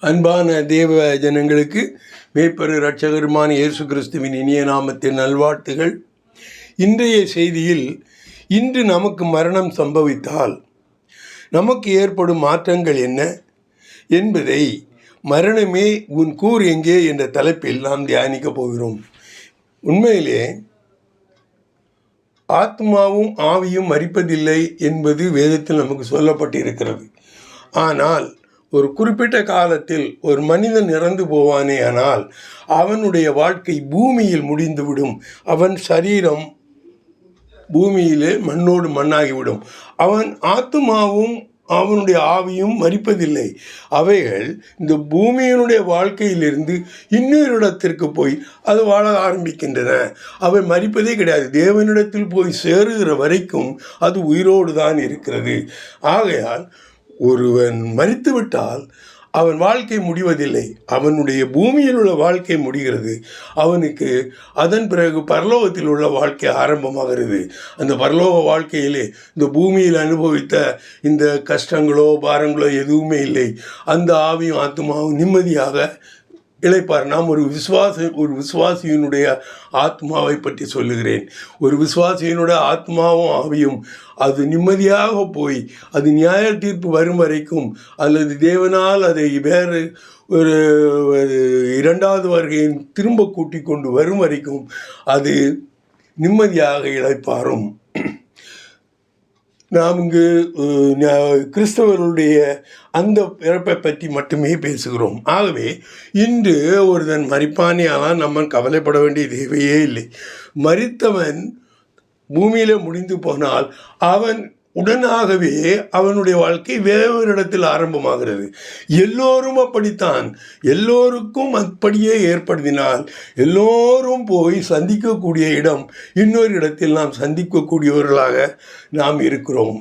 அன்பான தேவ ஜனங்களுக்கு மேய்ப்பரு இரட்சகருமான இயேசு கிறிஸ்துவின் இனிய நாமத்தின் நல்வாழ்த்துகள். இன்றைய செய்தியில், இன்று நமக்கு மரணம் சம்பவித்தால் நமக்கு ஏற்படும் மாற்றங்கள் என்ன என்பதை மரணமே உன் கூர் எங்கே என்ற தலைப்பில் நாம் தியானிக்கப் போகிறோம். உண்மையிலே ஆத்மாவும் ஆவியும் மரிப்பதில்லை என்பது வேதத்தில் நமக்கு சொல்லப்பட்டிருக்கிறது. ஆனால் ஒரு குறிப்பிட்ட காலத்தில் ஒரு மனிதன் இறந்து போவானே, ஆனால் அவனுடைய வாழ்க்கை பூமியில் முடிந்துவிடும். அவன் சரீரம் பூமியிலே மண்ணோடு மண்ணாகிவிடும். அவன் ஆத்மாவும் அவனுடைய ஆவியும் மரிப்பதில்லை. அவைகள் இந்த பூமியினுடைய வாழ்க்கையிலிருந்து இன்னொரு இடத்திற்கு போய் அது வாழ ஆரம்பிக்கின்றன. அவை மரிப்பதே கிடையாது. தேவனிடத்தில் போய் சேருகிற வரைக்கும் அது உயிரோடு தான் இருக்கிறது. ஆகையால் ஒருவன் மரித்துவிட்டால் அவன் வாழ்க்கை முடிவதில்லை. அவனுடைய பூமியில் உள்ள வாழ்க்கை முடிகிறது. அவனுக்கு அதன் பிறகு பரலோகத்தில் உள்ள வாழ்க்கை ஆரம்பமாகிறது. அந்த பரலோக வாழ்க்கையிலே இந்த பூமியில் அனுபவித்த இந்த கஷ்டங்களோ பாரங்களோ எதுவுமே இல்லை. அந்த ஆவியும் ஆத்மாவும் நிம்மதியாக இளைப்பார். நாம் ஒரு விசுவாசியினுடைய ஆத்மாவை பற்றி சொல்லுகிறேன். ஒரு விசுவாசியினுடைய ஆத்மாவும் ஆவியும் அது நிம்மதியாக போய் அது நியாய தீர்ப்பு வரும் வரைக்கும், அல்லது தேவனால் அதை வேறு ஒரு இரண்டாவது வருகையின் திரும்ப கூட்டி கொண்டு வரும் வரைக்கும் அது நிம்மதியாக இளைப்பாரும். நாம் இங்கு கிறிஸ்தவர்களுடைய அந்த பிறப்பை பற்றி மட்டுமே பேசுகிறோம். ஆகவே இன்று ஒருவன் மரிப்பானேயானால் நம்ம கவலைப்பட வேண்டிய தேவையே இல்லை. மரித்தவன் பூமியில் முடிந்து போனால் அவன் உடனாகவே அவனுடைய வாழ்க்கை வேறொரு இடத்தில் ஆரம்பமாகிறது. எல்லோரும் அப்படித்தான். எல்லோருக்கும் அப்படியே ஏற்படுத்தினால் எல்லோரும் போய் சந்திக்கக்கூடிய இடம் இன்னொரு இடத்தில் நாம் சந்திக்கக்கூடியவர்களாக நாம் இருக்கிறோம்.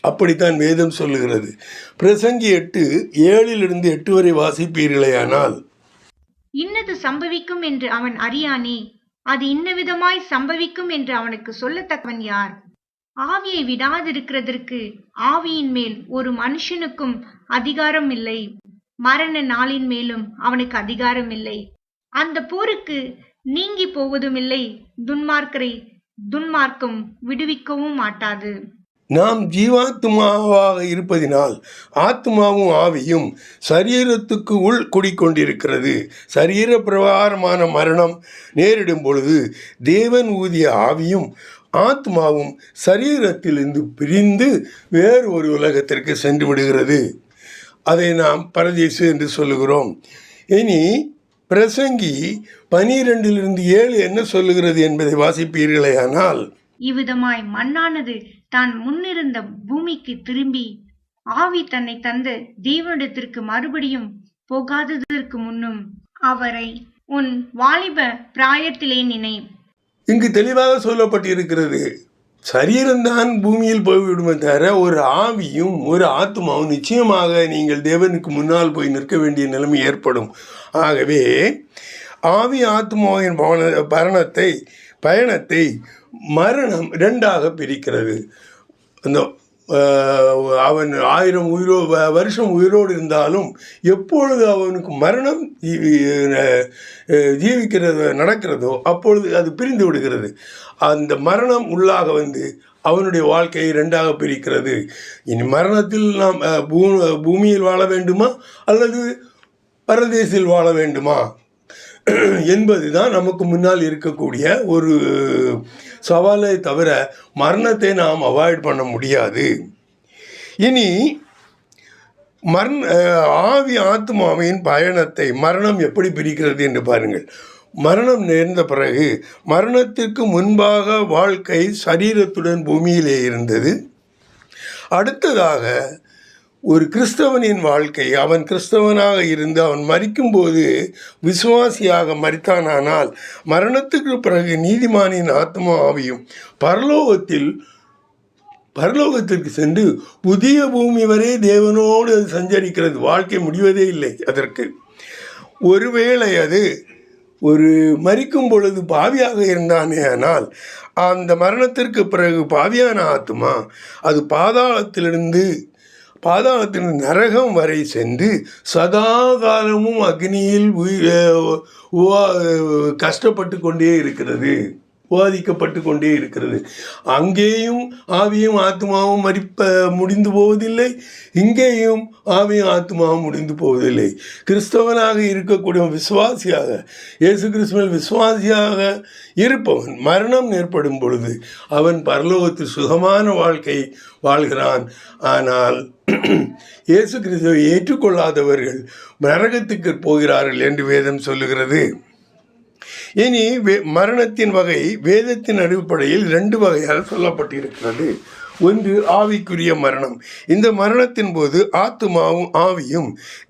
அப்படித்தான் வேதம் சொல்லுகிறது. பிரசங்கி 8:7 வரை வாசிப்பீர்களேயானால், இன்னது சம்பவிக்கும் என்று அவன் அறியானே, அது இன்னவிதமாய் சம்பவிக்கும் என்று அவனுக்கு சொல்லத்தக்கவன் யார்? ஆவியை விடாதிருக்கிறதற்கு ஆவியின் மேல் ஒரு மனுஷனுக்கும் அதிகாரம் இல்லை, மரண நாளின் மேலும் அவனுக்கு அதிகாரம் இல்லை. அந்த போருக்கு நீங்கி போவதும் இல்லை, துன்மார்க்கரை துன்மார்க்கம் விடுவிக்கவும் மாட்டாது. நாம் ஜீவாத்மாவாக இருப்பதினால் ஆத்மாவும் ஆவியும் சரீரத்துக்கு உள் குடிக்கொண்டிருக்கிறது. சரீர பிரகாரமான மரணம் நேரிடும் பொழுது தேவன் ஊதிய ஆவியும் ஆத்மாவும் சரீரத்திலிருந்து பிரிந்து வேறு ஒரு உலகத்திற்கு சென்று விடுகிறது. அதை நாம் பரதேசு என்று சொல்லுகிறோம். இனி பிரசங்கி 12:7 என்ன சொல்லுகிறது என்பதை வாசிப்பீர்களேயானால், இவ்விதமாய் மண்ணானது தான் முன்னிருந்த பூமிக்கு திரும்பி, ஆவி தன்னை தந்த தேவனிடத்திற்கு மறுபடியும் போகாததற்கு முன்னும் அவரை உன் வாலிப பிராயத்திலே நினை. இங்கு தெளிவாக சொல்லப்பட்டிருக்கிறது. சரீரம்தான் பூமியில் போய்விடுமே தவிர ஒரு ஆவியும் ஒரு ஆத்மாவும் நிச்சயமாக நீங்கள் தேவனுக்கு முன்னால் போய் நிற்க வேண்டிய நிலைமை ஏற்படும். ஆகவே ஆவி ஆத்மாவின் பயணத்தை மரணம் 2ஆக பிரிக்கிறது. அந்த அவன் 1000 வருஷம் உயிரோடு இருந்தாலும் எப்பொழுது அவனுக்கு மரணம் நடக்கிறதோ அப்பொழுது அது பிரிந்து விடுகிறது. அந்த மரணம் உள்ளாக வந்து அவனுடைய வாழ்க்கையை 2ஆக பிரிக்கிறது. இனி மரணத்தில் நாம் பூமியில் வாழ வேண்டுமா அல்லது பரதேசில் வாழ வேண்டுமா என்பது தான் நமக்கு முன்னால் இருக்கக்கூடிய ஒரு சவாலை தவிர மரணத்தை நாம் அவாய்ட் பண்ண முடியாது. இனி ஆவி ஆத்மாவின் பயணத்தை மரணம் எப்படி பிரிக்கிறது என்று பாருங்கள். மரணம் நேர்ந்த பிறகு மரணத்திற்கு முன்பாக வாழ்க்கை சரீரத்துடன் பூமியிலே இருந்தது. அடுத்ததாக ஒரு கிறிஸ்தவனின் வாழ்க்கை, அவன் கிறிஸ்தவனாக இருந்து அவன் மரிக்கும்போது விசுவாசியாக மரித்தானால் மரணத்துக்கு பிறகு நீதிமானின் ஆத்மா ஆவியும் பரலோகத்திற்கு சென்று புதிய பூமி வரை தேவனோடு அது சஞ்சரிக்கிறது. வாழ்க்கை முடிவதே இல்லை அதற்கு. ஒருவேளை அது ஒரு மரிக்கும் பொழுது பாவியாக இருந்தானே, ஆனால் அந்த மரணத்திற்கு பிறகு பாவியான ஆத்மா அது பாதாளத்திலிருந்து பாதாளத்தின் நரகம் வரை சென்று சதா காலமும் அக்னியில் கஷ்டப்பட்டு கொண்டே இருக்கிறது, உபாதிக்கப்பட்டு கொண்டே இருக்கிறது. அங்கேயும் ஆவியும் ஆத்மாவும் முடிந்து போவதில்லை, இங்கேயும் ஆவியும் ஆத்மாவும் முடிந்து போவதில்லை. கிறிஸ்தவனாக இருக்கக்கூடிய விசுவாசியாக, இயேசு கிறிஸ்துவில் விசுவாசியாக இருப்பவன் மரணம் ஏற்படும் பொழுது அவன் பரலோகத்தில் சுகமான வாழ்க்கை வாழ்கிறான். ஆனால் இயேசு கிறிஸ்துவை ஏற்றுக்கொள்ளாதவர்கள் நரகத்துக்கு போகிறார்கள் என்று வேதம் சொல்லுகிறது. இனி மரணத்தின் வகை வேதத்தின் அடிப்படையில் 2 வகையாக சொல்லப்பட்டிருக்கிறது. ஒன்று ஆவிக்குரிய மரணம். இந்த மரணத்தின் போது ஆத்துமாவும் ஆவியும்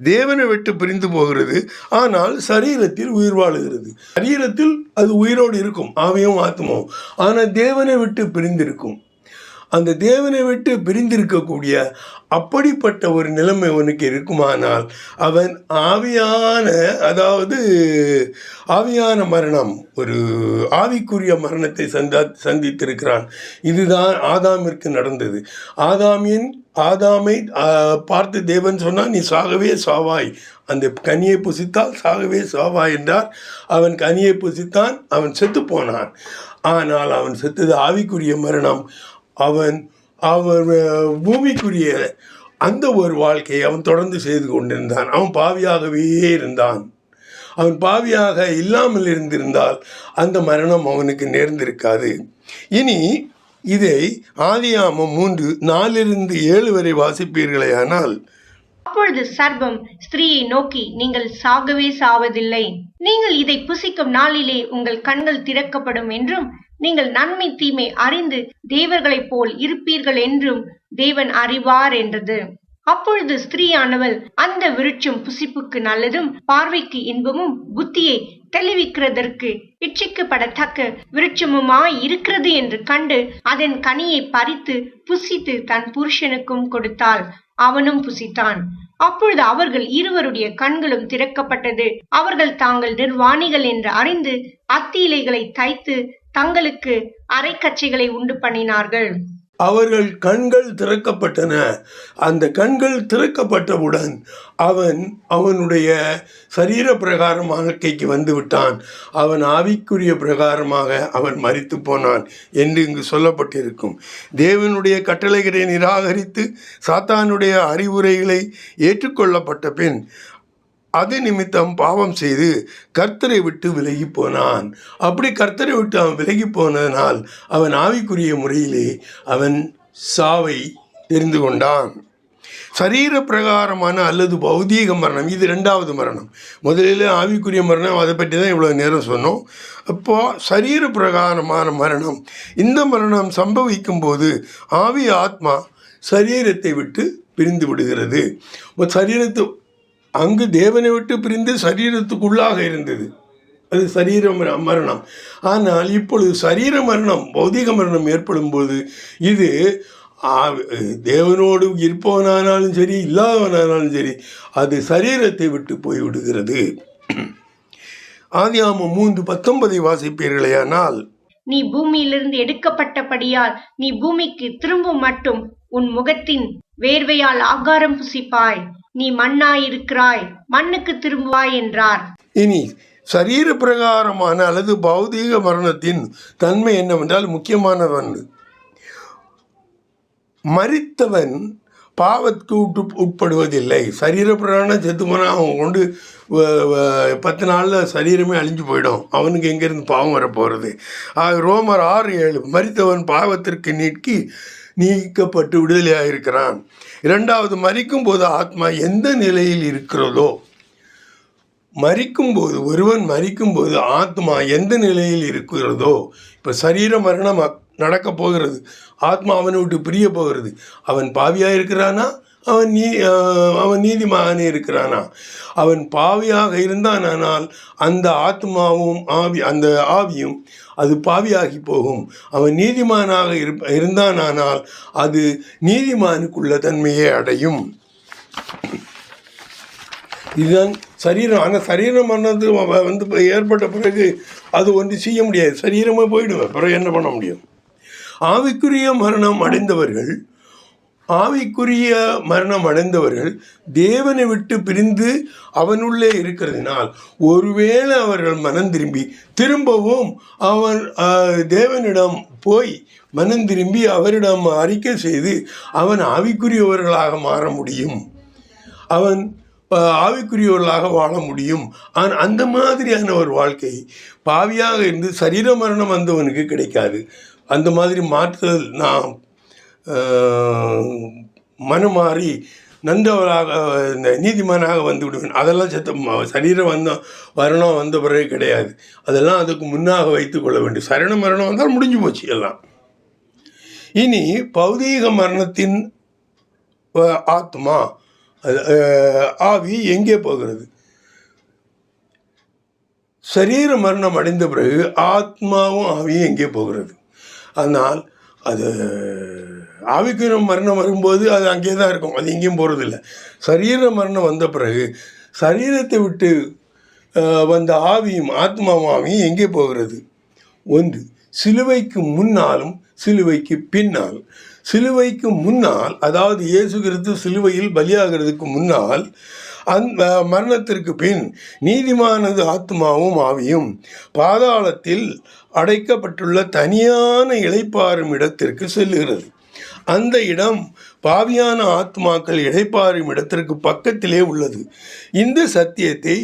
தேவனை விட்டு பிரிந்து போகிறது, ஆனால் சரீரத்தில் உயிர் வாழுகிறது. சரீரத்தில் அது உயிரோடு இருக்கும், ஆவியும் ஆத்மாவும், ஆனால் தேவனை விட்டு பிரிந்திருக்கும். அந்த தேவனை விட்டு பிரிந்திருக்கக்கூடிய அப்படிப்பட்ட ஒரு நிலைமை அவனுக்கு இருக்குமானால் அவன் ஆவியான மரணம், ஒரு ஆவிக்குரிய மரணத்தை சந்தித்திருக்கிறான். இதுதான் ஆதாமிற்கு நடந்தது. ஆதாமை பார்த்து தேவன் சொன்னால், நீ சாகவே சாவாய், அந்த கனியை புசித்தால் சாகவே சாவாய் என்றார். அவன் கனியை புசித்தான், அவன் செத்து போனான். ஆனால் அவன் செத்தது ஆவிக்குரிய மரணம். அவன் பூமிக்குரிய அந்த ஒரு வாழ்க்கையை அவன் தொடர்ந்து செய்து கொண்டிருந்தான். அவன் பாவியாகவே இருந்தான். அவன் பாவியாக இல்லாமல் இருந்திருந்தால் அந்த மரணம் அவனுக்கு நேர்ந்திருக்காது. இனி இதை ஆதியாகமம் 3:4-7 வரை வாசிப்பீர்களேயானால், அப்பொழுது சர்ப்பம் ஸ்திரீயை நோக்கி, நீங்கள் சாகவே சாவதில்லை, நீங்கள் இதை புசிக்கும் நாளிலே உங்கள் கண்கள் திறக்கப்படும் என்றும், நீங்கள் நன்மை தீமை அறிந்து தேவர்களைப் போல் இருப்பீர்கள் என்றும் தேவன் அறிவார் என்றது. அப்பொழுது ஸ்திரீயானவள், அந்த விருட்சம் புசிப்புக்கு நல்லதும் பார்வைக்கு இன்பமும் புத்தியை தெளிவிக்கிறதற்கு இச்சிக்கப்படத்தக்க விருட்சமுமாய் இருக்கிறது என்று கண்டு அதன் கனியை பறித்து புசித்து தன் புருஷனுக்கும் கொடுத்தாள். அவனும் புசித்தான். அப்பொழுது அவர்கள் இருவருடைய கண்களும் திறக்கப்பட்டது. அவர்கள் தாங்கள் நிர்வாணிகள் என்று அறிந்து அத்தி இலைகளை தைத்து தங்களுக்கு அரைக்கச்சைகளை உண்டு பண்ணினார்கள். அவர்கள் கண்கள் திறக்கப்பட்டன. அந்த கண்கள் திறக்கப்பட்டவுடன் அவனுடைய சரீர பிரகாரம் வாழ்க்கைக்கு வந்து விட்டான். அவன் ஆவிக்குரிய பிரகாரமாக அவன் மரித்து போனான் என்று இங்கு சொல்லப்பட்டிருக்கும். தேவனுடைய கட்டளைகளை நிராகரித்து சாத்தானுடைய அறிவுரைகளை ஏற்றுக்கொள்ளப்பட்ட பின் அது நிமித்தம் பாவம் செய்து கர்த்தரை விட்டு விலகி போனான். அப்படி கர்த்தரை விட்டு அவன் விலகி போனதனால் அவன் ஆவிக்குரிய முறையிலே அவன் சாவை தெரிந்து கொண்டான். சரீர பிரகாரமான அல்லது பௌதீக மரணம், இது 2வது மரணம். முதலில் ஆவிக்குரிய மரணம், அதை பற்றி தான் இவ்வளோ நேரம் சொன்னோம். அப்போது சரீர பிரகாரமான மரணம், இந்த மரணம் சம்பவிக்கும் போது ஆவி ஆத்மா சரீரத்தை விட்டு பிரிந்து விடுகிறது. அங்கு தேவனை விட்டு பிரிந்து சரீரத்துக்குள்ளாக இருந்தது, அது சரீர மரணம். ஆனால் இப்பொழுது சரீர மரணம், பௌதிக மரணம் ஏற்படும் போது இது தேவனோடு இருப்பவனானாலும் சரி இல்லாதவனானாலும் சரி அது சரீரத்தை விட்டு போய்விடுகிறது. ஆதியாகமம் 3:19 வாசிப்பீர்களேயானால், நீ பூமியிலிருந்து எடுக்கப்பட்டபடியால் நீ பூமிக்கு திரும்பும் மட்டும் உன் முகத்தின் வேர்வையால் ஆகாரம் புசிப்பாய், நீ மண்ணாயிருக்கிறாய், மண்ணுக்கு திரும்புவாய் என்றார். இனி சரீர பிரகாரமான அல்லது பௌதீக மரணத்தின் தன்மை என்னவென்றால், முக்கியமானவன் மரித்தவன் பாவத்துக்கு உட்படுவதில்லை. சரீர பிரகாரம் செத்து போனால் அவன் கொண்டு 10 நாளில் சரீரமே அழிஞ்சு போயிடும். அவனுக்கு எங்கேருந்து பாவம் வரப்போகிறது? ரோமர் 6:7 மரித்தவன் பாவத்திற்கு நீக்கப்பட்டு விடுதலையாக இருக்கிறான். 2வது, மரிக்கும் போது ஆத்மா எந்த நிலையில் இருக்கிறதோ, ஒருவன் மரிக்கும்போது ஆத்மா எந்த நிலையில் இருக்கிறதோ, இப்போ சரீர மரணம் நடக்க போகிறது, ஆத்மா அவனை விட்டு பிரிய போகிறது. அவன் பாவியாக இருக்கிறானா, அவன் நீதிமானே இருக்கிறானா? அவன் பாவியாக இருந்தானால் அந்த ஆத்மாவும் அந்த ஆவியும் அது பாவியாகி போகும். அவன் நீதிமானாக இருந்தானால் அது நீதிமானுக்குள்ள தன்மையை அடையும். இதுதான் சரீரம். ஆனால் சரீர மரணத்து ஏற்பட்ட பிறகு அது ஒன்று செய்ய முடியாது, சரீரமாக போயிடுவேன். பிறகு என்ன பண்ண முடியும்? ஆவிக்குரிய மரணம் அடைந்தவர்கள் ஆவிக்குரிய மரணம் அடைந்தவர்கள் தேவனை விட்டு பிரிந்து அவனுள்ளே இருக்கிறதினால் ஒருவேளை அவர்கள் மனம் திரும்பவும் அவன் தேவனிடம் போய் மனம் திரும்பி அவரிடம் அறிக்கை செய்து அவன் ஆவிக்குரியவர்களாக மாற முடியும், அவன் ஆவிக்குரியவர்களாக வாழ முடியும். ஆனால் அந்த மாதிரியான ஒரு வாழ்க்கை பாவியாக இருந்து சரீர மரணம் வந்தவனுக்கு கிடைக்காது. அந்த மாதிரி மாற்றுதல் நாம் மனமாறி நன்றவராக இந்த நீதிமானாக வந்து விடுவேன், அதெல்லாம் சரீரம் மரணம் வந்த பிறகு கிடையாது. அதெல்லாம் அதுக்கு முன்னாக வைத்து கொள்ள வேண்டும். சரீர மரணம் வந்தால் முடிஞ்சு போச்சு எல்லாம். இனி பௌதீக மரணத்தின் ஆத்மா ஆவி எங்கே போகிறது? சரீர மரணம் அடைந்த பிறகு ஆத்மாவும் ஆவியும் எங்கே போகிறது? ஆனால் அது ஆவிக்கு மரணம் வரும்போது அது அங்கே தான் இருக்கும், அது எங்கேயும் போகிறதில்ல. சரீர மரணம் வந்த பிறகு சரீரத்தை விட்டு வந்த ஆவியும் ஆத்மாவும் எங்கே போகிறது? ஒன்று சிலுவைக்கு முன்னாலும் சிலுவைக்கு பின்னால். சிலுவைக்கு முன்னால், அதாவது இயேசு கிறிஸ்து சிலுவையில் பலியாகிறதுக்கு முன்னால், அந்த மரணத்திற்கு பின் நீதிமானது ஆத்மாவும் ஆவியும் பாதாளத்தில் அடைக்கப்பட்டுள்ள தனியான இளைப்பாறும் இடத்திற்கு செல்லுகிறது. அந்த இடம் பாவியான ஆத்மாக்கள் இளைப்பாறும் இடத்திற்கு பக்கத்திலே உள்ளது. இந்த சத்தியத்தை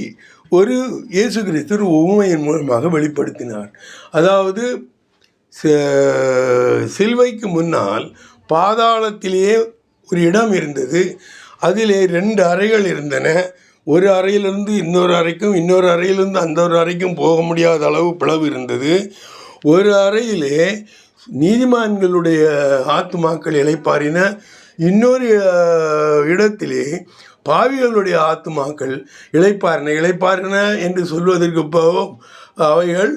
ஒரு இயேசு கிறிஸ்து ஒரு உவமையின் மூலமாக வெளிப்படுத்தினார். அதாவது சிலுவைக்கு முன்னால் பாதாளத்திலேயே ஒரு இடம் இருந்தது. அதிலே 2 அறைகள் இருந்தன. ஒரு அறையிலிருந்து இன்னொரு அறைக்கும், இன்னொரு அறையிலிருந்து அந்த ஒரு அறைக்கும் போக முடியாத அளவு பிளவு இருந்தது. ஒரு அறையிலே நீதிமான்களுடைய ஆத்துமாக்கள் இளைப்பாறின, இன்னொரு இடத்திலே பாவிகளுடைய ஆத்துமாக்கள் இளைப்பாறின என்று சொல்வதற்கு அவைகள்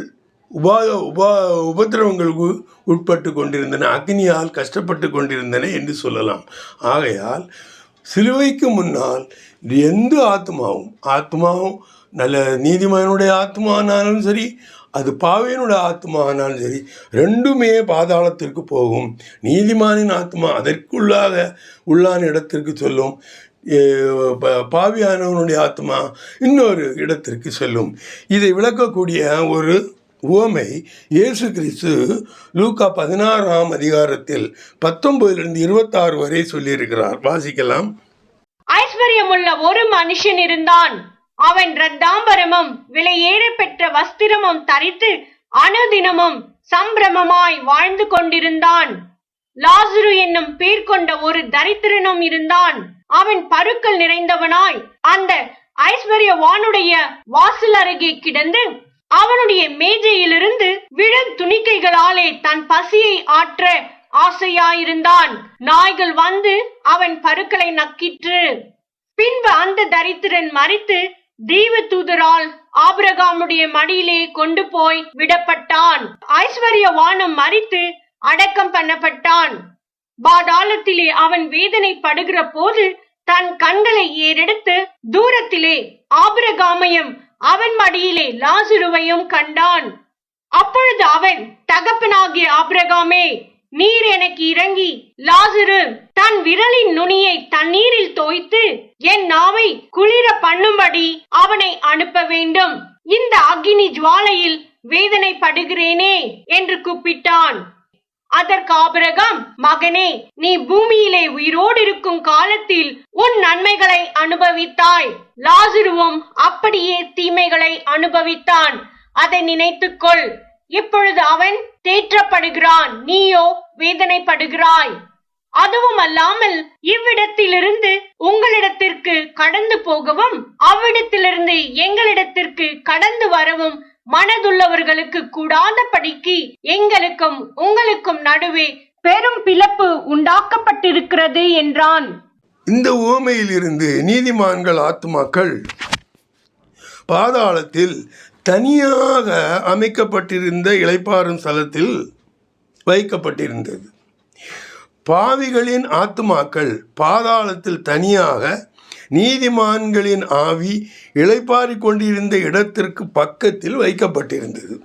உபத்திரவங்களுக்கு உட்பட்டு கொண்டிருந்தன, அக்னியால் கஷ்டப்பட்டு கொண்டிருந்தன என்று சொல்லலாம். ஆகையால் சிலுவைக்கு முன்னால் எந்த ஆத்மாவும் நல்ல நீதிமானுடைய ஆத்மானாலும் சரி, அது பாவியனுடைய ஆத்மானாலும் சரி, ரெண்டுமே பாதாளத்திற்கு போகும். நீதிமானின் ஆத்மா உள்ளான இடத்திற்கு சொல்லும், பாவியானவனுடைய ஆத்மா இன்னொரு இடத்திற்கு செல்லும். இதை விளக்கக்கூடிய ஒரு உவமை இயேசு கிறிஸ்து லூக்கா 16ஆம் அதிகாரத்தில் 19-26 வரை சொல்லியிருக்கிறார். வாசிக்கலாம். ஐஸ்வர்யமுள்ள ஒரு மனுஷன் இருந்தான். அவன் இரத்தாம்பரமும் விலையேற பெற்ற வஸ்திரமும் தரித்து அனுதினமும் சம்பிரமமாய் வாழ்ந்து கொண்டிருந்தான். லாசரு என்னும் பேர் கொண்ட ஒரு தரித்திரனும் இருந்தான். அவன் பருக்கள் நிறைந்தவனாய் அந்த ஐஸ்வர்யவானுடைய வாசல் அருகே கிடந்து அவனுடைய மேஜையிலிருந்து விழும் துணிக்கைகளாலே தன் பசியை ஆற்ற ஆசையாயிருந்தான். நாய்கள் வந்து அவன் பருக்களை நக்கிற்று. பின்பு அந்த தரித்திரன் மரித்து தெய்வ தூதரால் ஆபிரகாமுடைய மடியிலே கொண்டு போய் விடப்பட்டான். ஐஸ்வர்யவானும் மரித்து அடக்கம் பண்ணப்பட்டான். பாதாளத்திலே அவன் வேதனை படுகிற போது தன் கண்களை ஏறெடுத்து தூரத்திலே ஆபிரகாமையும் அவன் மடியிலே லாசருவையும் கண்டான். அப்பொழுது அவன், தகப்பனாகிய ஆபிரகாமே, நீர் எனக்கு இறங்கி லாசரு தன் விரலின் நுனியை தண்ணீரில் தோய்த்து என் நாவை குளிர பண்ணும்படி அவனை அனுப்ப வேண்டும். இந்த அக்கினி ஜுவாலையில் வேதனை படுகிறேனே என்று கூப்பிட்டான். அதற்கு ஆபிரகாம், மகனே, நீ பூமியிலே உயிரோடு இருக்கும் காலத்தில் உன் நன்மைகளை அனுபவித்தாய். லாசருவும் அப்படியே தீமைகளை அனுபவித்தான். அதை நினைத்துக்கொள். இப்பொழுது அவன் தேற்றப்படுகிறான், நீயோ வேதனைப்படுகிறாய். அதுவும் அல்லாமல் இவ்விடத்திலிருந்து உங்களிடத்திற்கு கடந்து போகவும் அவ்விடத்திலிருந்து எங்களிடத்திற்கு கடந்து வரவும் மனதுள்ளவர்களுக்கு கூடாதபடிக்கு எங்களுக்கும் உங்களுக்கும் நடுவே பெரும் பிளப்பு உண்டாக்கப்பட்டிருக்கிறது என்றான். இந்த உவமையிலிருந்து நீதிமான்கள் ஆத்துமாக்கள் பாதாளத்தில் தனியாக அமைக்கப்பட்டிருந்த இளைப்பாறும் ஸ்தலத்தில் வைக்கப்பட்டிருந்தது. பாவிகளின் ஆத்துமாக்கள் பாதாளத்தில் தனியாக, நீதிமான்களின் ஆவி இளைப்பாறிக் கொண்டிருந்த இடத்திற்கு பக்கத்தில் வைக்கப்பட்டிருந்தது.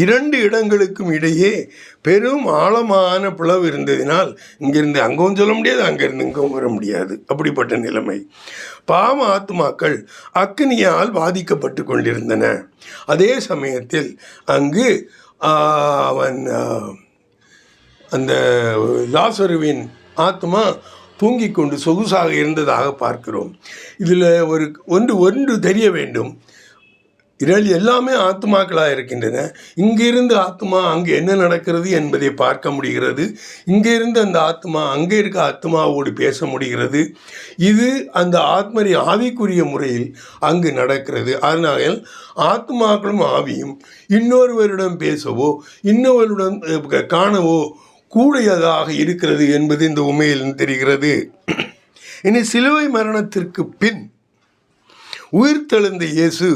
இரண்டு இடங்களுக்கும் இடையே பெரும் ஆழமான பிளவு இருந்ததினால் இங்கிருந்து அங்கவும் சொல்ல முடியாது, அங்கிருந்து இங்கவும் வர முடியாது. அப்படிப்பட்ட நிலைமை. பாவ ஆத்மாக்கள் அக்னியால் பாதிக்கப்பட்டு கொண்டிருந்தன. அதே சமயத்தில் அங்கு அந்த லாசருவின் ஆத்மா தூங்கிக் கொண்டு சொகுசாக இருந்ததாக பார்க்கிறோம். இதில் ஒன்று தெரிய வேண்டும். எல்லாமே ஆத்மாக்களாக இருக்கின்றன. இங்கிருந்து ஆத்மா அங்கே என்ன நடக்கிறது என்பதை பார்க்க முடிகிறது. இங்கிருந்து அந்த ஆத்மா அங்கே இருக்க ஆத்மாவோடு பேச முடிகிறது. இது அந்த ஆவிக்குரிய முறையில் அங்கு நடக்கிறது. அதனால் ஆத்மாக்களும் ஆவியும் இன்னொருவரிடம் பேசவோ இன்னொருவரிடம் காணவோ கூடியதாக இருக்கிறது என்பது இந்த உண்மையில் தெரிகிறது. இனி சிலுவை மரணத்திற்கு பின் உயிர்த்தெழுந்த இயேசு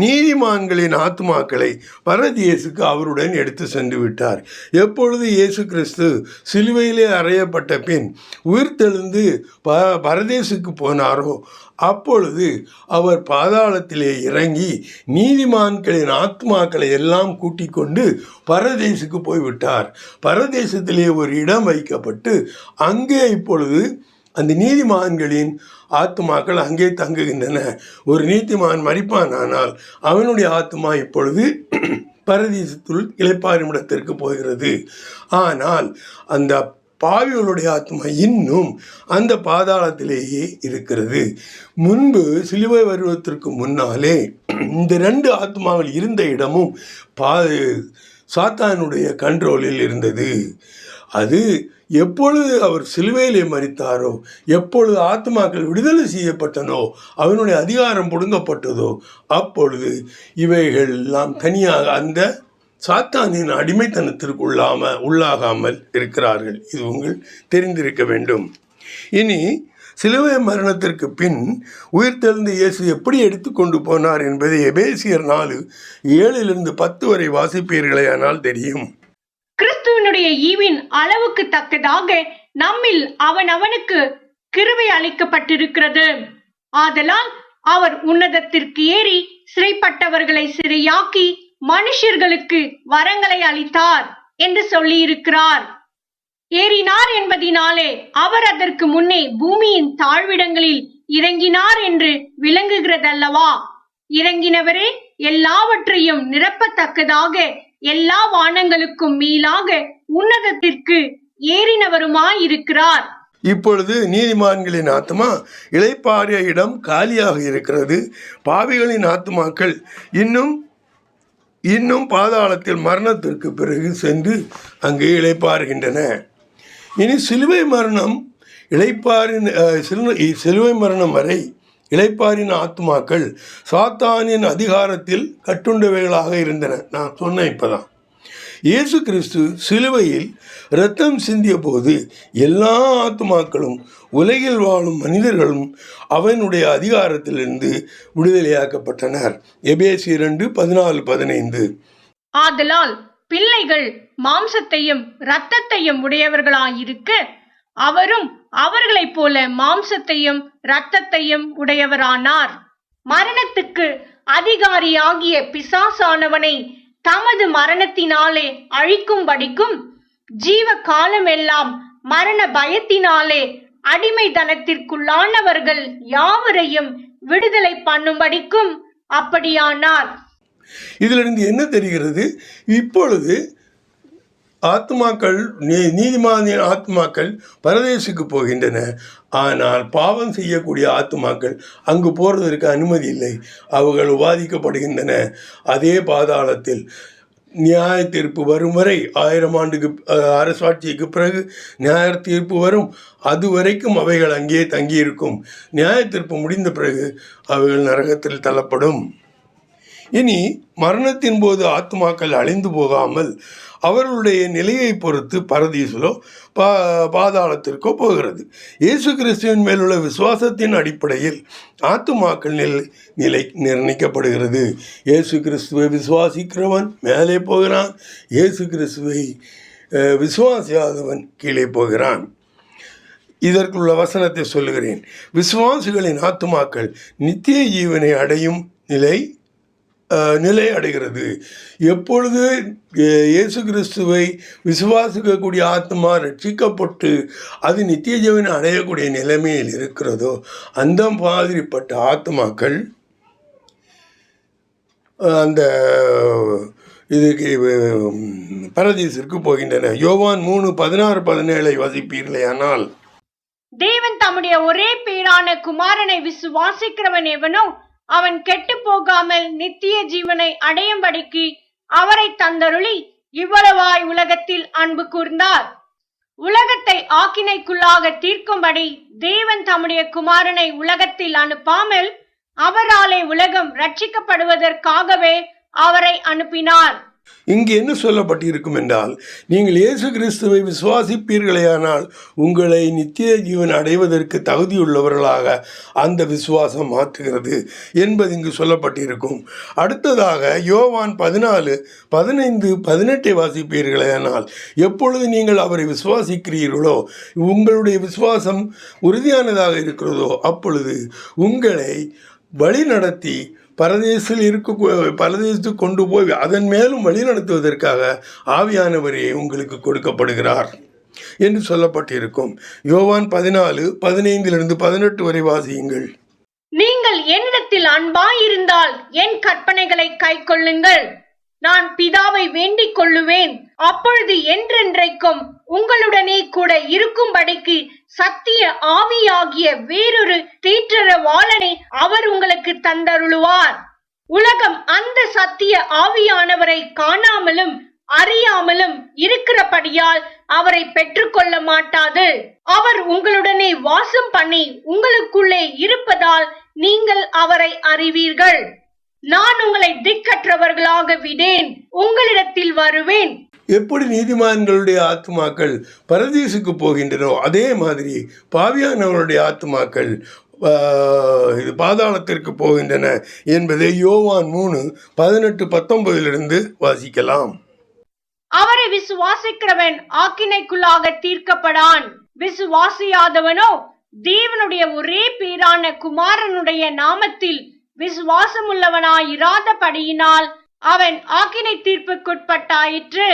நீதிமான்களின் ஆத்மாக்களை பரதேசுக்கு அவருடன் எடுத்து சென்று விட்டார். எப்பொழுது இயேசு கிறிஸ்து சிலுவையிலே அறையப்பட்ட பின் உயிர்த்தெழுந்து பரதேசுக்கு போனாரோ அப்பொழுது அவர் பாதாளத்திலே இறங்கி நீதிமான்களின் ஆத்மாக்களை எல்லாம் கூட்டிக் கொண்டு பரதேசுக்கு போய்விட்டார். பரதேசத்திலே ஒரு இடம் வைக்கப்பட்டு அங்கே இப்பொழுது அந்த நீதிமான்களின் ஆத்மாக்கள் அங்கே தங்குகின்றன. ஒரு நீதிமான் மரிப்பானால் அவனுடைய ஆத்மா இப்பொழுது பரதீசத்துள் இளைப்பாறுமிடத்திற்கு போகிறது. ஆனால் அந்த பாவிகளுடைய ஆத்மா இன்னும் அந்த பாதாளத்திலேயே இருக்கிறது. முன்பு சிலுவை வருவதற்கு முன்னாலே இந்த ரெண்டு ஆத்மாவில் இருந்த இடமும் சாத்தானுடைய கண்ட்ரோலில் இருந்தது. அது எப்பொழுது அவர் சிலுவையிலே மரித்தாரோ, எப்பொழுது ஆத்மாக்கள் விடுதலை செய்யப்பட்டனோ, அவனுடைய அதிகாரம் பிடுங்கப்பட்டதோ, அப்பொழுது இவைகள் எல்லாம் தனியாக அந்த சாத்தானின் அடிமைத்தனத்திற்கு உள்ளாகாமல் இருக்கிறார்கள். இது உங்கள் தெரிந்திருக்க வேண்டும். இனி சிலுவை மரணத்திற்கு பின் உயிர்த்தெழுந்த இயேசு எப்படி எடுத்துக்கொண்டு போனார் என்பதை எபேசியர் 4:7-10 வரை வாசிப்பீர்களேயானால் தெரியும். கிறிஸ்துவனுடைய ஈவின் அளவுக்கு தக்கதாக நம்மில் அவனுக்கு கிருபை அளிக்கப்பட்டிருக்கிறது. ஆதலால் அவர் உன்னதத்திற்கு ஏறி சிறைப்பட்டவர்களை சிறையாக்கி மனுஷர்களுக்கு வரங்களை அளித்தார் என்று சொல்லியிருக்கிறார். ஏறினார் என்பதினாலே அவர் அதற்கு முன்னே பூமியின் தாழ்விடங்களில் இறங்கினார் என்று விளங்குகிறதல்லவா? இறங்கினவரே எல்லாவற்றையும் நிரப்பத்தக்கதாக எல்லா வானங்களுக்கும் மேலாக உன்னதத்திற்கு ஏறினவருமாயிருக்கிறார். இப்பொழுது நீதிமான்களின் ஆத்மா இளைப்பாறிய இடம் காலியாக இருக்கிறது. பாவிகளின் ஆத்மாக்கள் இன்னும் பாதாளத்தில் மரணத்திற்கு பிறகு சென்று அங்கே இளைப்பாறுகின்றன. இனி சிலுவை மரணம் வரை இளைப்பாறின ஆத்மாக்கள் சாத்தானின் அதிகாரத்தில் கட்டுண்டவைகளாக இருந்தன. நான் சொன்னேன் இப்பதான். இயேசு கிறிஸ்து சிலுவையில் இரத்தம் சிந்திய போது எல்லா ஆத்மாக்களும் உலகில் வாழும் மனிதர்களும் அவனுடைய அதிகாரத்திலிருந்து விடுதலையாக்கப்பட்டனர். எபேசியர் 2:14-15. ஆதலால் பிள்ளைகள் மாம்சத்தையும் இரத்தத்தையும் உடையவர்களாயிருக்க அவரும் அவர்களைப் போல மாம்சத்தையும் இரத்தத்தையும் உடையவரானார். மரணத்துக்கு அதிகாரியாகிய பிசாசானவனை தமது மரணத்தினாலே அழிக்கும்படிக்கும் ஜீவ காலமெல்லாம் மரண பயத்தினாலே அடிமைத்தனத்திற்குள்ளானவர்கள் யாவரையும் விடுதலை பண்ணும்படிக்கும் அப்படியானார். இதிலிருந்து என்ன தெரிகிறது? இப்பொழுது ஆத்மாக்கள் நீதிமானின் ஆத்மாக்கள் பரதேசுக்கு போகின்றன. ஆனால் பாவம் செய்யக்கூடிய ஆத்மாக்கள் அங்கு போகிறதற்கு அனுமதி இல்லை. அவர்கள் உபாதிக்கப்படுகின்றன. அதே பாதாளத்தில் நியாய தீர்ப்பு வரும் வரை 1000 ஆண்டுக்கு அரசாட்சிக்கு பிறகு நியாய தீர்ப்பு வரும். அது வரைக்கும் அவைகள் அங்கே தங்கியிருக்கும். நியாய தீர்ப்பு முடிந்த பிறகு அவைகள் நரகத்தில் தள்ளப்படும். இனி மரணத்தின் போது ஆத்மாக்கள் அழிந்து போகாமல் அவர்களுடைய நிலையை பொறுத்து பரதீசிலோ பாதாளத்திற்கோ போகிறது. இயேசு கிறிஸ்துவின் மேலுள்ள விசுவாசத்தின் அடிப்படையில் ஆத்துமாக்கள் நிலை நிர்ணயிக்கப்படுகிறது. இயேசு கிறிஸ்துவை விசுவாசிக்கிறவன் மேலே போகிறான். இயேசு கிறிஸ்துவை விசுவாசியாதவன் கீழே போகிறான். இதற்குள்ள வசனத்தை சொல்லுகிறேன். விசுவாசிகளின் ஆத்துமாக்கள் நித்திய ஜீவனை அடையும் நிலை நிலை அடைகிறது. எப்பொழுது இயேசு கிறிஸ்துவை விசுவாசிக்கக்கூடிய ஆத்மா ரட்சிக்கப்பட்டு அது நித்திய ஜீவனை அடையக்கூடிய நிலைமையில் இருக்கிறதோ அந்த மாதிரிப்பட்ட ஆத்மாக்கள் அந்த இதுக்கு பரதீசிற்கு போகின்றன. யோவான் 3:16-17 வாசிப்பீர்களே. ஆனால் தேவன் தம்முடைய ஒரே பேரான குமாரனை விசுவாசிக்கிறவன் எவனோ அவன் கெட்டு போகாமல் நித்திய ஜீவனை அடையும்படிக்கு அவரை தந்தருளி இவ்வளவாய் உலகத்தில் அன்பு கூர்ந்தார். உலகத்தை ஆக்கினைக்குள்ளாக தீர்க்கும்படி தேவன் தம்முடைய குமாரனை உலகத்தில் அனுப்பாமல் அவராலே உலகம் ரட்சிக்கப்படுவதற்காகவே அவரை அனுப்பினார். இங்கு என்ன சொல்லப்பட்டிருக்கும் என்றால், நீங்கள் இயேசு கிறிஸ்துவை விசுவாசிப்பீர்களேயானால் உங்களை நித்திய ஜீவன் அடைவதற்கு தகுதியுள்ளவர்களாக அந்த விசுவாசம் மாற்றுகிறது என்பது இங்கு சொல்லப்பட்டிருக்கும். அடுத்ததாக யோவான் 14:15-18 வாசிப்பீர்களேயானால், எப்பொழுது நீங்கள் அவரை விசுவாசிக்கிறீர்களோ உங்களுடைய விசுவாசம் உறுதியானதாக இருக்கிறதோ அப்பொழுது உங்களை வழி நடத்தி பரதேசத்துக்கு கொண்டு போய் அதன் மேலும் வழி நடத்துவதற்காக ஆவியானவரே உங்களுக்கு கொடுக்கப்படுகிறார் என்று சொல்லப்பட்டிருக்கும். யோவான் 14:15-18 வரை வாசியுங்கள். நீங்கள் என்னிடத்தில் அன்பாயிருந்தால் என் கற்பனைகளை கைக்கொள்ளுங்கள். நான் பிதாவை வேண்டிக் கொள்ளுவேன், அப்பொழுது என்றென்றைக்கும் உங்களுடனே கூட இருக்கும்படிக்கு சத்திய ஆவியாகிய வேறொரு தேற்றரவாளனை அவர் உங்களுக்கு தந்தருளுவார். உலகம் அந்த சத்திய ஆவியானவரை காணாமலும் அறியாமலும் இருக்கிறபடியால் அவரை பெற்றுக்கொள்ள மாட்டாது. அவர் உங்களுடனே வாசம் பண்ணி உங்களுக்குள்ளே இருப்பதால் நீங்கள் அவரை அறிவீர்கள். நான் உங்களை திக்கற்றவர்களாக விடேன், உங்களிடத்தில் வருவேன். எப்படி நீதிமான்களுடைய ஆத்துமாக்கள் பரதீசுக்கு போகின்றனோ அதே மாதிரி பாவியானவர்களுடைய ஆத்துமாக்கள் இது பாதாளத்திற்கு போகின்றன என்பதை யோவான் 3:18-19 வாசிக்கலாம். அவரை விசுவாசிக்கிறவன் ஆக்கினைக்குள்ளாக தீர்க்கப்படான். விசுவாசியாதவனோ தேவனுடைய ஒரே பேரான குமாரனுடைய நாமத்தில் விசுவாசமுள்ளவனாயிராதபடியினால் அவன் ஆக்கினை தீர்ப்புக்குட்பட்டாயிற்று.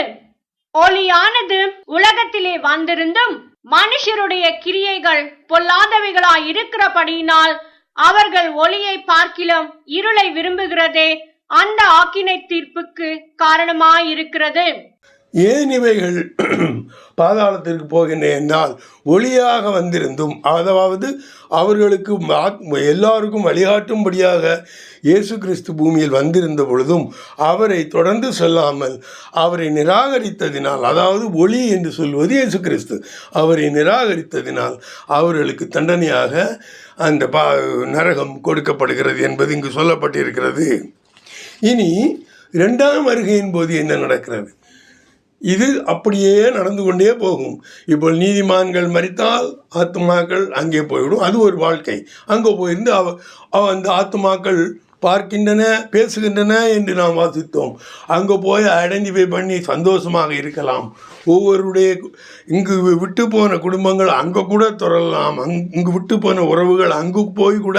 ஒளியானது உலகத்திலே வந்திருந்தும் மனுஷருடைய கிரியைகள் பொல்லாதவைகளாய் இருக்கிறபடியினால் அவர்கள் ஒளியை பார்க்கிலும் இருளை விரும்புகிறதே அந்த ஆக்கினை தீர்ப்புக்கு காரணமாயிருக்கிறது. ஏன் இவைகள் பாதாளத்திற்கு போகின்றன என்றால், ஒளியாக வந்திருந்தும், அதாவது அவர்களுக்கு எல்லாருக்கும் வழிகாட்டும்படியாக இயேசு கிறிஸ்து பூமியில் வந்திருந்த பொழுதும் அவரை தொடர்ந்து சொல்லாமல் அவரை நிராகரித்ததினால், அதாவது ஒளி என்று சொல்வது இயேசு கிறிஸ்து, அவரை நிராகரித்ததினால் அவர்களுக்கு தண்டனையாக அந்த நரகம் கொடுக்கப்படுகிறது என்பது இங்கு சொல்லப்பட்டிருக்கிறது. இனி 2ஆம் வருகையின் போது என்ன நடக்கிறது? இது அப்படியே நடந்து கொண்டே போகும். இப்போ நீதிமான்கள் மரித்தால் ஆத்துமாக்கள் அங்கே போய்விடும், அது ஒரு வாழ்க்கை. அங்கே போயிருந்து அந்த ஆத்துமாக்கள் பார்க்கின்றன, பேசுகின்றன என்று நாம் வாசித்தோம். அங்கே போய் ஐடென்டிஃபை பண்ணி சந்தோஷமாக இருக்கலாம். ஒவ்வொருடைய இங்கு விட்டு போன குடும்பங்கள் அங்கே கூட தொடரலாம், இங்கு விட்டு போன உறவுகள் அங்கு போய் கூட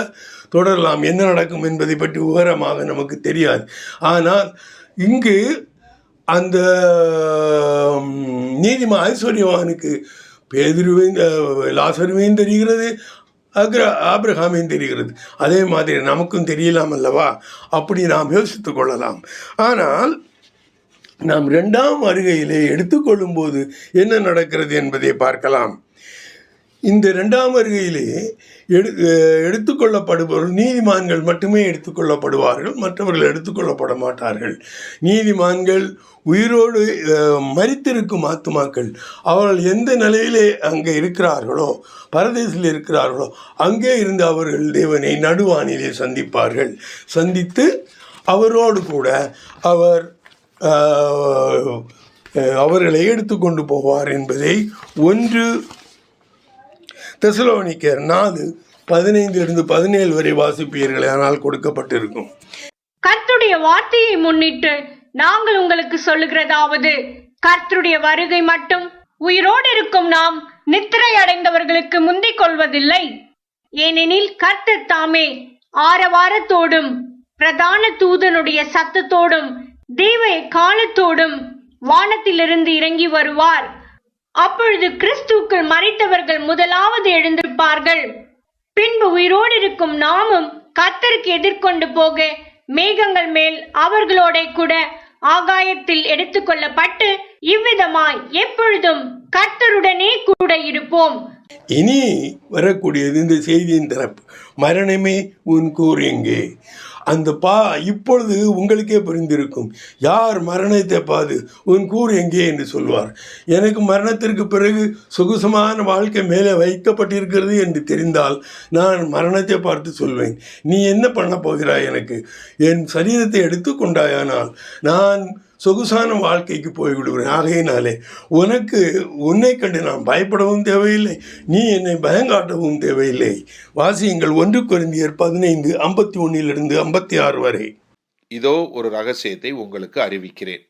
தொடரலாம். என்ன நடக்கும் என்பதை பற்றி விவரமாக நமக்கு தெரியாது. ஆனால் இங்கு அந்த நீதிமான் ஐஸ்வர்யவானுக்கு பேதுருவையும் லாசருவையும் தெரிகிறது, ஆபிரகாமையும் தெரிகிறது. அதே மாதிரி நமக்கும் தெரியலாம் அல்லவா? அப்படி நாம் யோசித்து கொள்ளலாம். ஆனால் நாம் 2ஆம் வருகையிலே எடுத்துக்கொள்ளும் போது என்ன நடக்கிறது என்பதை பார்க்கலாம். இந்த 2ஆம் வருகையிலே எடுத்துக்கொள்ளப்படுபவர்கள் நீதிமான்கள் மட்டுமே எடுத்துக்கொள்ளப்படுவார்கள், மற்றவர்கள் எடுத்துக்கொள்ளப்பட மாட்டார்கள். நீதிமான்கள் உயிரோடு மரித்திருக்கும் ஆத்துமாக்கள் அவர்கள் எந்த நிலையிலே அங்கே இருக்கிறார்களோ, பரதேசில் இருக்கிறார்களோ, அங்கே இருந்து அவர்கள் தேவனை நடுவானிலே சந்திப்பார்கள். சந்தித்து அவரோடு கூட அவர்களை எடுத்துக்கொண்டு போவார் என்பதை 1 தெசலோனிக்கர் 4:15-17 வரை வாசிப்பீர்களே, ஆனால் கொடுக்கப்பட்டிருக்கும். கர்த்தருடைய வார்த்தையை முன்னிட்டு நாங்கள் உங்களுக்கு சொல்லுகிறதாவது, கர்த்தருடைய வருகை மட்டும் உயிரோடு இருக்கும் நாம் நித்திரை அடைந்தவர்களுக்கு முந்திக் கொள்வதில்லை. ஏனெனில் கர்த்தர் தாமே ஆரவாரத்தோடும் பிரதான தூதனுடைய சத்தத்தோடும் தேவ காலத்தோடும் வானத்திலிருந்து இறங்கி வருவார். அப்பொழுது கிறிஸ்துவுக்குள் மரித்தவர்கள் முதலாவது எழுந்திருப்பார்கள். பின்பு உயிரோடு இருக்கும் நாமும் கர்த்தருக்கு எதிர்கொண்டு போக மேகங்கள் மேல் அவர்களோட கூட ஆகாயத்தில் எடுத்துக்கொள்ளப்பட்டு இவ்விதமாய் எப்பொழுதும் கர்த்தருடனே கூட இருப்போம். இனி வரக்கூடியது இந்த செய்தியின் தரப்பு. மரணமே உன் கூர் எங்கே? அந்த இப்பொழுது உங்களுக்கே புரிந்திருக்கும். யார் மரணத்தை பாது உன் கூர் எங்கே என்று சொல்வார். எனக்கு மரணத்திற்கு பிறகு சொகுசமான வாழ்க்கை மேலே வைக்கப்பட்டிருக்கிறது என்று தெரிந்தால் நான் மரணத்தை பார்த்து சொல்வேன், நீ என்ன பண்ண போகிறாய்? எனக்கு என் சரீரத்தை எடுத்துக்கொண்டாயானால் நான் சொகுசான வாழ்க்கைக்கு போய்விடுகிறேன். ஆகையினாலே உன்னை கண்டு நான் பயப்படவும் தேவையில்லை, நீ என்னை பயங்காட்டவும் தேவையில்லை. வாசியுங்கள் 1 கொரிந்தியர் 15:51-56 வரை. இதோ ஒரு ரகசியத்தை உங்களுக்கு அறிவிக்கிறேன்.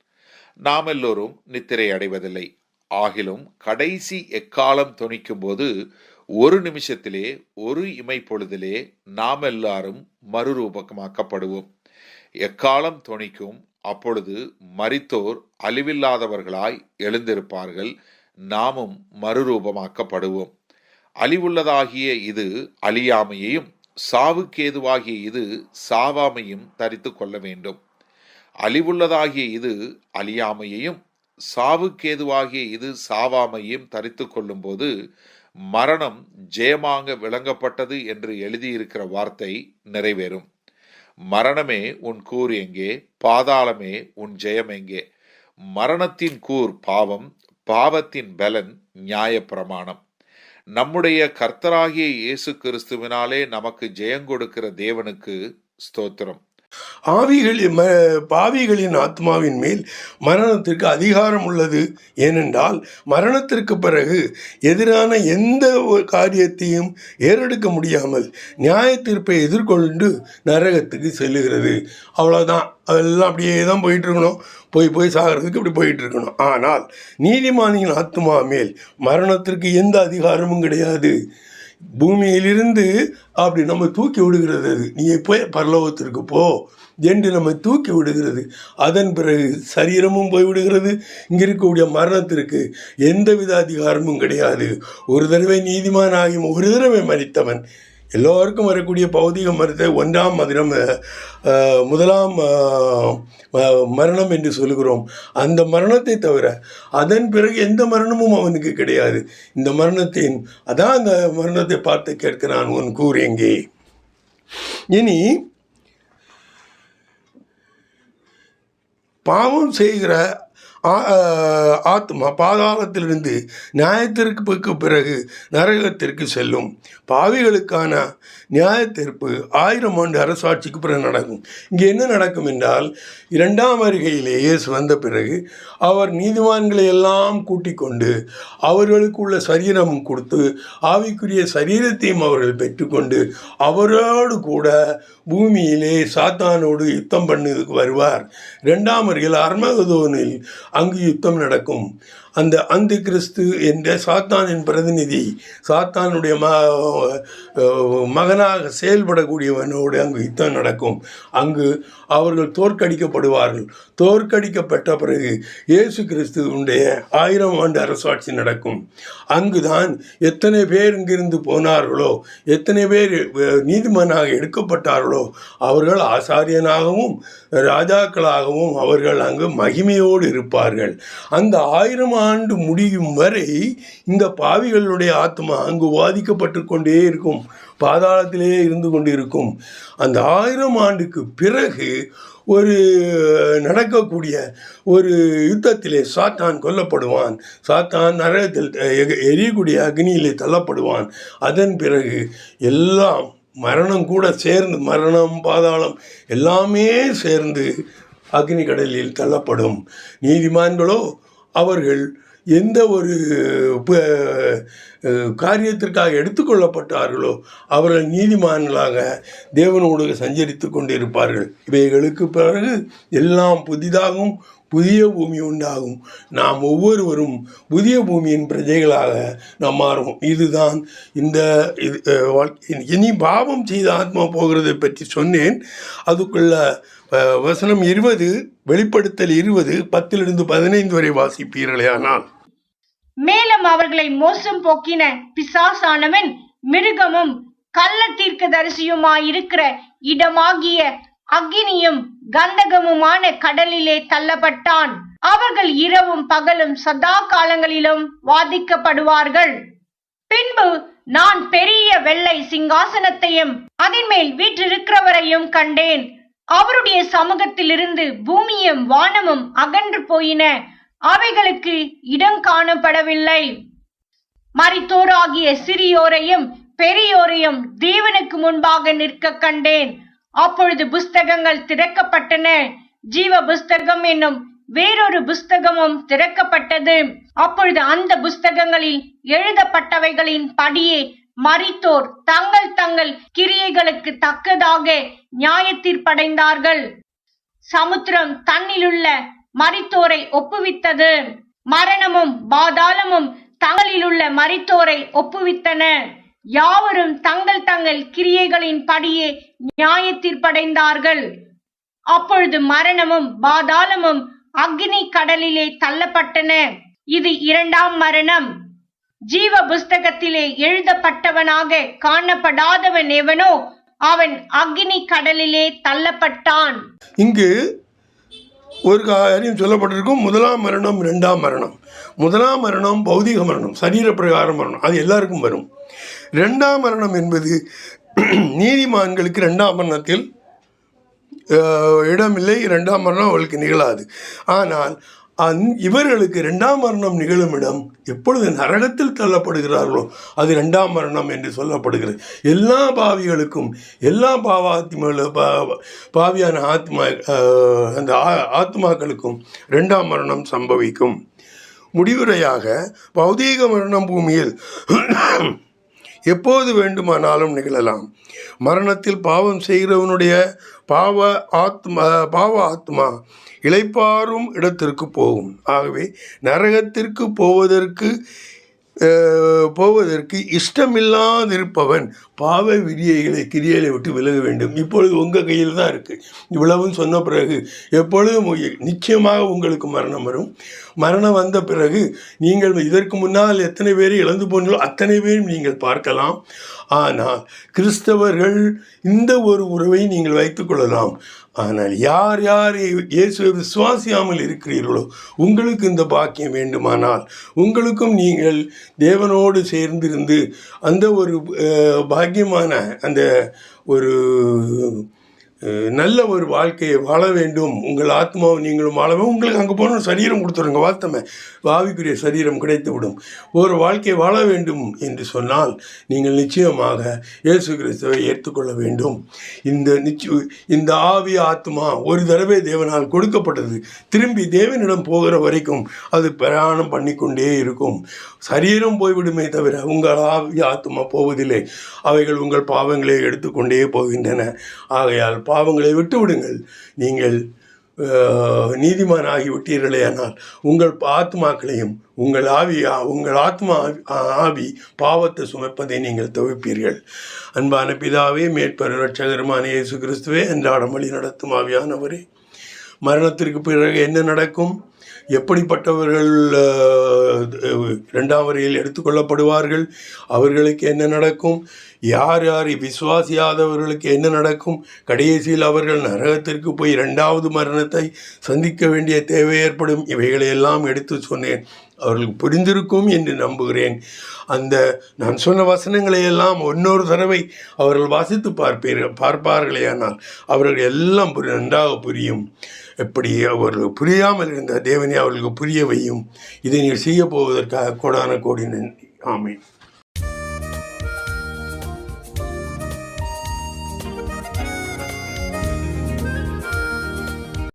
நாம் எல்லோரும் நித்திரை அடைவதில்லை. ஆகிலும் கடைசி எக்காலம் தொனிக்கும் போது ஒரு நிமிஷத்திலே ஒரு இமை பொழுதிலே நாம் எல்லாரும் மறுரூபமாக்கப்படுவோம். எக்காலம் தொனிக்கும். அப்பொழுது மரித்தோர் அழிவில்லாதவர்களாய் எழுந்திருப்பார்கள். நாமும் மறுரூபமாக்கப்படுவோம். அழிவுள்ளதாகிய இது அழியாமையையும் சாவுக்கேதுவாகிய இது சாவாமையும் தரித்து கொள்ள வேண்டும். அழிவுள்ளதாகிய இது அழியாமையையும் சாவுக்கேதுவாகிய இது சாவாமையும் தரித்து கொள்ளும் போது மரணம் ஜெயமாக விளங்கப்பட்டது என்று எழுதியிருக்கிற வார்த்தை நிறைவேறும். மரணமே உன் கூர் எங்கே? பாதாளமே உன் ஜெயம் எங்கே? மரணத்தின் கூர் பாவம், பாவத்தின் பலன் நியாயப்பிரமாணம். நம்முடைய கர்த்தராகிய இயேசு கிறிஸ்துவினாலே நமக்கு ஜெயம் கொடுக்கிற தேவனுக்கு ஸ்தோத்திரம். பாவிகளின் ஆத்மாவின் மேல் மரணத்திற்கு அதிகாரம் உள்ளது. ஏனென்றால் மரணத்திற்கு பிறகு எதிரான எந்த காரியத்தையும் ஏறெடுக்க முடியாமல் நியாய தீர்ப்பை எதிர்கொண்டு நரகத்துக்கு செல்லுகிறது. அவ்வளோதான். அதெல்லாம் அப்படியே தான் போயிட்டு இருக்கணும். போய் சாகிறதுக்கு இப்படி போயிட்டு இருக்கணும். ஆனால் நீதிமானியின் ஆத்மா மேல் மரணத்திற்கு எந்த அதிகாரமும் கிடையாது. பூமியிலிருந்து அப்படி நம்ம தூக்கி விடுகிறது. அது நீ போய் பரலோகத்திற்கு போ என்று நம்ம தூக்கி விடுகிறது. அதன் பிறகு சரீரமும் போய்விடுகிறது. இங்கே இருக்கக்கூடிய மரணத்திற்கு எந்தவித அதிகாரமும் கிடையாது. ஒரு தடவை நீதிமானாகி ஒரு தடவை மரித்தவன் எல்லோருக்கும் வரக்கூடிய பௌதிக மரணத்தை முதலாம் மரணம் என்று சொல்கிறோம். அந்த மரணத்தை தவிர அதன் பிறகு எந்த மரணமும் அவனுக்கு கிடையாது. இந்த அந்த மரணத்தை பார்த்து கேட்கிறான், உன் கூர் எங்கே? இனி பாவம் செய்கிற ஆத்மா பாதாளத்திலிருந்து நியாயத்திற்கு பிறகு நரகத்திற்கு செல்லும். பாவிகளுக்கான நியாய தீர்ப்பு 1000 ஆண்டு அரசாட்சிக்கு பிறகு நடக்கும். இங்கே என்ன நடக்கும் என்றால், 2ஆம் வருகையிலே இயேசு வந்த பிறகு அவர் நீதிமான்களை எல்லாம் கூட்டிக் கொண்டு அவர்களுக்குள்ள சரீரம் கொடுத்து ஆவிக்குரிய சரீரத்தையும் அவர்கள் பெற்றுக்கொண்டு அவரோடு கூட பூமியிலே சாத்தானோடு யுத்தம் பண்ணதுக்கு வருவார். 2ஆம் வருகையில் அர்மகதோனில் அங்கு யுத்தம் நடக்கும். அந்த அந்தி கிறிஸ்து என்ற சாத்தானின் பிரதிநிதி, சாத்தானுடைய மகனாக செயல்படக்கூடியவனோடு அங்கு யுத்தம் நடக்கும். அங்கு அவர்கள் தோற்கடிக்கப்படுவார்கள். தோற்கடிக்கப்பட்ட பிறகு இயேசு கிறிஸ்துவனுடைய 1000 ஆண்டு அரசாட்சி நடக்கும். அங்குதான் எத்தனை பேர் இங்கிருந்து போனார்களோ, எத்தனை பேர் நீதிமன்றாக எடுக்கப்பட்டார்களோ அவர்கள் ஆசாரியனாகவும் ராஜாக்களாகவும் அவர்கள் அங்கு மகிமையோடு இருப்பார்கள். அந்த 1000 ஆண்டு முடியும் வரை இந்த பாவிகளுடைய ஆத்மா அங்கு வாதிக்கப்பட்டு கொண்டே இருக்கும், பாதாளத்திலே இருந்து கொண்டிருக்கும். அந்த 1000 ஆண்டுக்கு பிறகு நடக்கக்கூடிய ஒரு யுத்தத்திலே சாத்தான் கொல்லப்படுவான். சாத்தான் நரகத்தில் எரியக்கூடிய அக்னியிலே தள்ளப்படுவான். அதன் பிறகு எல்லாம் மரணம் கூட சேர்ந்து, மரணம் பாதாளம் எல்லாமே சேர்ந்து அக்னி கடலில் தள்ளப்படும். நீதிமான்களோ அவர்கள் எந்த ஒரு காரியத்திற்காக எடுத்துக்கொள்ளப்பட்டார்களோ அவர்கள் நீதிமான்களாக தேவனோடு சஞ்சரித்து கொண்டிருப்பார்கள். இவைகளுக்கு பிறகு எல்லாம் புதிதாகவும் புதிய பூமி உண்டாகும். நாம் ஒவ்வொருவரும் புதிய பூமியின் பிரஜைகளாக நாம் மாறுவோம். இதுதான் இந்த இனி பாவம் செய்த ஆத்மா போகிறதை பற்றி சொன்னேன். அதுக்குள்ள வசனம் 20, வெளிப்படுத்தல் 20, 10-15 வரை வாசிப்பீர்களே. ஆனால் மேலும் அவர்களை மோசம் போக்கின பிசாசானவன் மிருகமும் கள்ள தீர்க்கதரிசியுமாயிருக்கிற இடமாகிய அக்கினியும் கந்தகமுமான கடலிலே தள்ளப்பட்டான். அவர்கள் இரவும் பகலும் சதா காலங்களிலும் வாதிக்கப்படுவார்கள். பின்பு நான் பெரிய வெள்ளை சிங்காசனத்தையும் அதன் மேல் வீற்றிருக்கிறவரையும் கண்டேன். அவருடைய சமூகத்திலிருந்து பூமியும் வானமும் அகன்று போயின. அவைகளுக்கு இடம் காணப்படவில்லை. மரித்தோராகிய சிறியோரையும் பெரியோரையும் தேவனுக்கு முன்பாக நிற்க கண்டேன். அப்பொழுது புஸ்தகங்கள் திறக்கப்பட்டன. ஜீவ புஸ்தகம் என்னும் வேறொரு புஸ்தகமும் திறக்கப்பட்டது. அப்பொழுது அந்த புஸ்தகங்களில் எழுதப்பட்டவைகளின் படியே மரித்தோர் தங்கள் தங்கள் கிரியைகளுக்கு தக்கதாக நியாய தீர்ப்படைந்தார்கள். சமுத்திரம் தன்னிலுள்ள மரித்தோரை ஒப்புவித்தது. மரணமும் பாதாளமும் தங்களிலுள்ள மரித்தோரை ஒப்புவித்தன. யாவரும் தங்கள் தங்கள் கிரியைகளின் படியே நியாய தீர்ப்படைந்தார்கள். அப்பொழுது மரணமும் பாதாளமும் அக்னி கடலிலே தள்ளப்பட்டன. இது 2ஆம் மரணம். ஜீவ புஸ்தகத்திலே எழுதப்பட்டவனாக காணப்படாதவன் எவனோ அவன் அக்னி கடலிலே தள்ளப்பட்டான். இங்கு ஒரு காரியம் சொல்லப்பட்டிருக்கும். 1ஆம் மரணம், 2ஆம் மரணம். 1ஆம் மரணம் பௌதிக மரணம், சரீர பிரகார மரணம், அது எல்லாருக்கும் வரும். 2ஆம் மரணம் என்பது நீதிமான்களுக்கு 2ஆம் மரணத்தில் இடமில்லை. 2ஆம் மரணம் அவளுக்கு நிகழாது. ஆனால் இவர்களுக்கு 2ஆம் மரணம் நிகழும் இடம் எப்பொழுது நரகத்தில் தள்ளப்படுகிறார்களோ அது 2ஆம் மரணம் என்று சொல்லப்படுகிறது. எல்லா பாவிகளுக்கும், எல்லா பாவியான அந்த ஆத்மாக்களுக்கும் 2ஆம் மரணம் சம்பவிக்கும். முடிவுரையாக, பௌதீக மரணம் பூமியில் எப்போது வேண்டுமானாலும் நிகழலாம். மரணத்தில் பாவம் செய்கிறவனுடைய பாவ ஆத்மா இளைப்பாறும் இடத்திற்கு போகும். ஆகவே நரகத்திற்கு போவதற்கு இஷ்டமில்லாதிருப்பவன் பாவ கிரியைகளை விட்டு விலக வேண்டும். இப்பொழுது உங்கள் கையில் தான் இருக்குது. இவ்வளவும் சொன்ன பிறகு எப்பொழுதும் நிச்சயமாக உங்களுக்கு மரணம் வரும். மரணம் வந்த பிறகு நீங்கள் இதற்கு முன்னால் எத்தனை பேரை இழந்து போனீங்களோ அத்தனை பேரும் நீங்கள் பார்க்கலாம். ஆனால் கிறிஸ்தவர்கள் இந்த ஒரு உறவை நீங்கள் வைத்துக்கொள்ளலாம். ஆனால் யார் யார் இயேசுவை விசுவாசியாமல் இருக்கிறீர்களோ உங்களுக்கு இந்த பாக்கியம் வேண்டுமானால் உங்களுக்கும் நீங்கள் தேவனோடு சேர்ந்திருந்து அந்த ஒரு பாக்கியமான அந்த ஒரு நல்ல ஒரு வாழ்க்கையை வாழ வேண்டும். உங்கள் ஆத்மாவை நீங்களும் வாழ வேண்டும். உங்களுக்கு அங்கே போன சரீரம் கொடுத்துருங்க, வாழ்த்தமை ஆவிக்குரிய சரீரம் கிடைத்து விடும். ஒரு வாழ்க்கையை வாழ வேண்டும் என்று சொன்னால் நீங்கள் நிச்சயமாக இயேசு கிறிஸ்துவை ஏற்றுக்கொள்ள வேண்டும். இந்த ஆவி ஆத்மா ஒரு தடவை தேவனால் கொடுக்கப்பட்டது. திரும்பி தேவனிடம் போகிற வரைக்கும் அது பிரயாணம் பண்ணிக்கொண்டே இருக்கும். சரீரம் போய்விடுமே தவிர உங்கள் ஆவி ஆத்மா போவதில்லை. அவைகள் உங்கள் பாவங்களை எடுத்துக்கொண்டே போகின்றன. ஆகையால் பாவங்களை விட்டு விடுங்கள். நீங்கள் நீதிமானாகி விட்டீர்களே, ஆனால் உங்கள் ஆத்மாக்களையும் உங்கள் ஆத்மா ஆவி பாவத்தை சுமப்பதை நீங்கள் தவிர்ப்பீர்கள். அன்பான பிதாவே, மேற்பெரு இரட்சகருமான இயேசு கிறிஸ்துவே, அன்றாடம் வழி நடத்தும் ஆவியானவரே, மரணத்திற்கு பிறகு என்ன நடக்கும்? எப்படிப்பட்டவர்கள் 2ஆம் வரையில் எடுத்துக்கொள்ளப்படுவார்கள்? அவர்களுக்கு என்ன நடக்கும்? யார் யார் விசுவாசியாதவர்களுக்கு என்ன நடக்கும்? கடைசியில் அவர்கள் நரகத்திற்கு போய் 2வது மரணத்தை சந்திக்க வேண்டிய தேவை ஏற்படும். இவைகளையெல்லாம் எடுத்து சொன்னேன். அவர்களுக்கு புரிந்திருக்கும் என்று நம்புகிறேன். நான் சொன்ன வசனங்களை எல்லாம் இன்னொரு தடவை அவர்கள் வாசித்து பார்ப்பார்களேயானால் அவர்கள் எல்லாம் நன்றாக புரியும். எப்படி அவர்கள் புரியாமல் இருந்த தேவனை அவர்களுக்கு புரிய வையும். இதை நீர் செய்ய போவதற்காக கோடான கோடி நன்றி. ஆமென்.